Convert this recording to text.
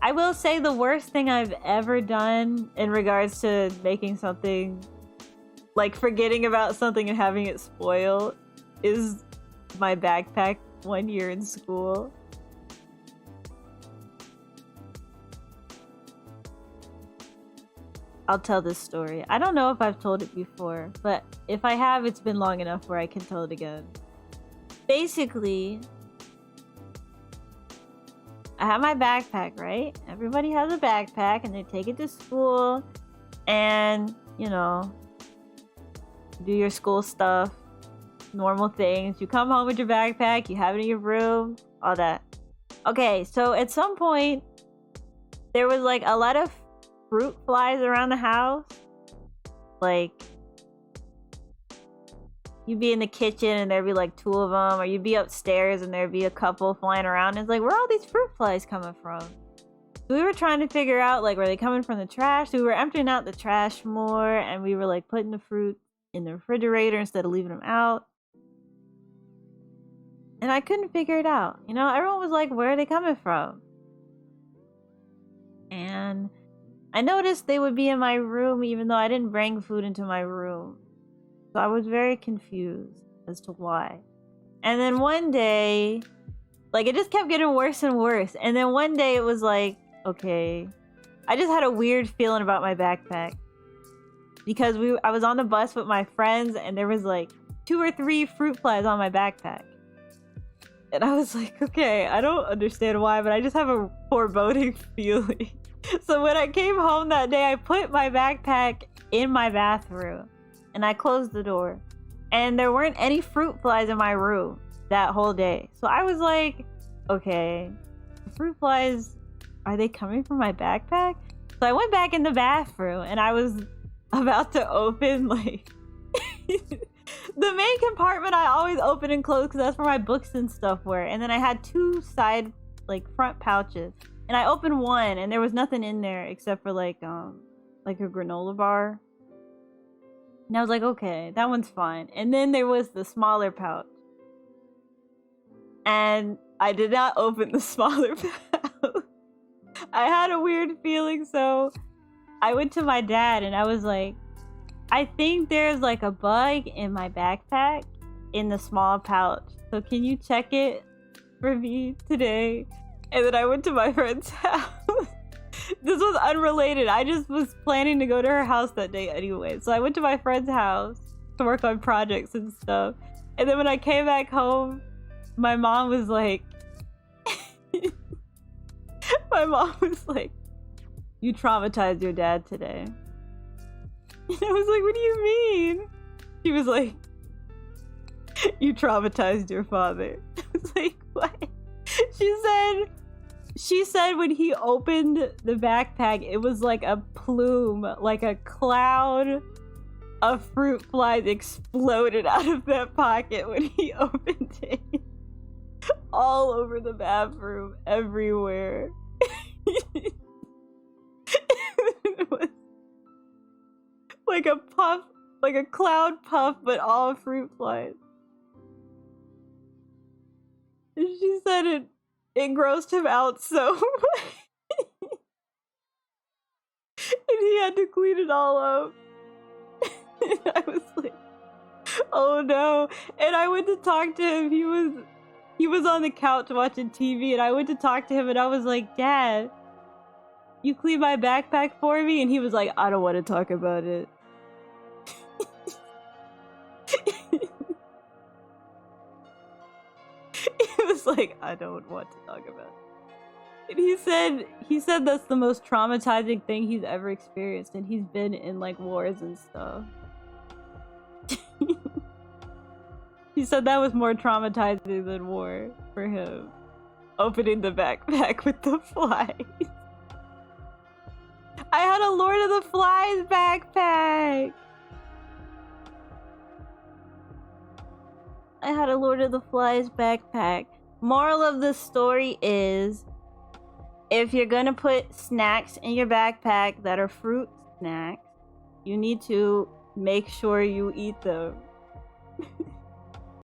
I will say the worst thing I've ever done in regards to making something, like forgetting about something and having it spoil, is my backpack 1 year in school. I'll tell this story. I don't know if I've told it before, but if I have, it's been long enough where I can tell it again. Basically, I have my backpack, right? Everybody has a backpack and they take it to school and, you know, do your school stuff, normal things. You come home with your backpack, you have it in your room, all that. Okay, so at some point, there was like a lot of fruit flies around the house. Like, you'd be in the kitchen and there'd be like 2 of them, or you'd be upstairs and there'd be a couple flying around. And it's like, where are all these fruit flies coming from? We were trying to figure out, like, were they coming from the trash? So we were emptying out the trash more, and we were like putting the fruit in the refrigerator instead of leaving them out. And I couldn't figure it out. You know, everyone was like, where are they coming from? And I noticed they would be in my room even though I didn't bring food into my room. So I was very confused as to why. And then one day, like, it just kept getting worse and worse. And then one day it was like, okay, I just had a weird feeling about my backpack. Because I was on the bus with my friends and there was like 2 or 3 fruit flies on my backpack. And I was like, okay, I don't understand why, but I just have a foreboding feeling. So when I came home that day, I put my backpack in my bathroom and I closed the door. And there weren't any fruit flies in my room that whole day. So I was like, okay, the fruit flies, are they coming from my backpack? So I went back in the bathroom and I was about to open, like, the main compartment I always open and close because that's where my books and stuff were. And then I had 2 side, like, front pouches. And I opened one and there was nothing in there except for like a granola bar. And I was like, okay, that one's fine. And then there was the smaller pouch. And I did not open the smaller pouch. I had a weird feeling, so I went to my dad and I was like, I think there's like a bug in my backpack in the small pouch. So can you check it for me today? And then I went to my friend's house. This was unrelated. I just was planning to go to her house that day anyway. So I went to my friend's house to work on projects and stuff. And then when I came back home, my mom was like, you traumatized your dad today. And I was like, what do you mean? She was like, you traumatized your father. I was like, what? She said when he opened the backpack, it was like a plume, like a cloud of fruit flies exploded out of that pocket when he opened it. All over the bathroom, everywhere. It was like a puff, like a cloud puff, but all fruit flies. And she said it grossed him out so much. And he had to clean it all up. And I was like, oh no. And I went to talk to him. He was on the couch watching TV, and I went to talk to him and I was like, Dad, you clean my backpack for me? And he was like, I don't want to talk about it. It was like, I don't want to talk about it. And he said that's the most traumatizing thing he's ever experienced, and he's been in like wars and stuff. He said that was more traumatizing than war for him. Opening the backpack with the flies. I had a Lord of the Flies backpack! I had a Lord of the Flies backpack. Moral of the story is, if you're gonna put snacks in your backpack that are fruit snacks, you need to make sure you eat them.